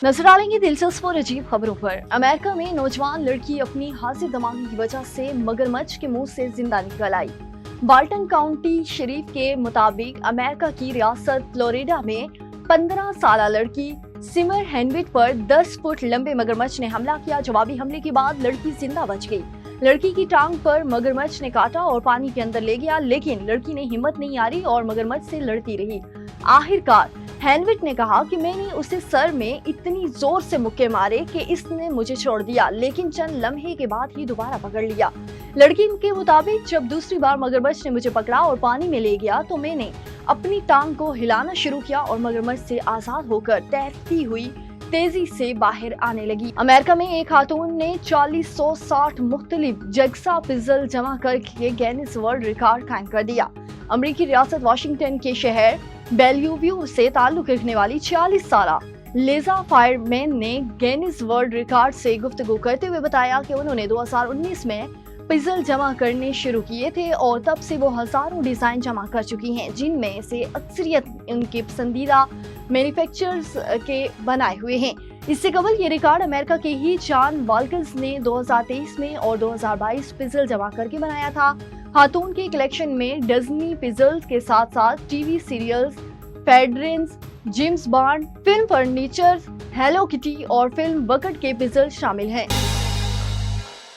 नजर डालेंगे दिलचस्प और अजीब खबरों पर। अमेरिका में नौजवान लड़की अपनी हाजिर दिमागी की वजह से मगरमच्छ के मुंह से जिंदा निकल आई। बाल्टन काउंटी शरीफ के मुताबिक अमेरिका की रियासत फ्लोरिडा में 15 साल लड़की सिमर हेनविट पर 10 फुट लंबे मगरमच्छ ने हमला किया। जवाबी हमले के बाद लड़की जिंदा बच गई। लड़की की टांग पर मगरमच्छ ने काटा और पानी के अंदर ले गया, लेकिन लड़की ने हिम्मत नहीं हारी और मगरमच्छ से लड़ती रही। आखिरकार हेनविट ने कहा कि मैंने उसे सर में इतनी जोर से मुक्के मारे कि इसने मुझे छोड़ दिया, लेकिन चंद लम्हे के बाद ही दोबारा पकड़ लिया। लड़की के मुताबिक जब दूसरी बार मगरमच्छ ने मुझे पकड़ा और पानी में ले गया तो मैंने अपनी टांग को हिलाना शुरू किया और मगरमच्छ से आजाद होकर तैरती हुई तेजी से बाहर आने लगी। अमेरिका में एक खातून ने 4060 मुख्तलिफ जगसा पिज़्ज़ल जमा करके गिनीज वर्ल्ड रिकॉर्ड कायम कर दिया। अमेरिकी रियासत वाशिंगटन के शहर बेलव्यू से ताल्लुक रखने वाली 46 साला लेजा फायरमैन ने गिनीज वर्ल्ड रिकॉर्ड से गुफ्तगू करते हुए बताया कि उन्होंने 2019 में पिज़्ज़ल जमा करने शुरू किए थे और तब से वो हजारों डिजाइन जमा कर चुकी हैं, जिनमें से अक्सरियत उनके पसंदीदा मैन्युफैक्चरर्स के बनाए हुए हैं। इससे कबल ये रिकॉर्ड अमेरिका के ही जॉन वाल्कर्स ने 2023 में और 2022 पिज़्ज़ल जमा करके बनाया था। खातून के कलेक्शन में डिज्नी पिज़्ज़ल्स के साथ साथ टीवी सीरियल्स, फेडरेंस, James Bond, film furniture, hello kitty और फिल्म बकट के पिज़्ज़ल शामिल हैं।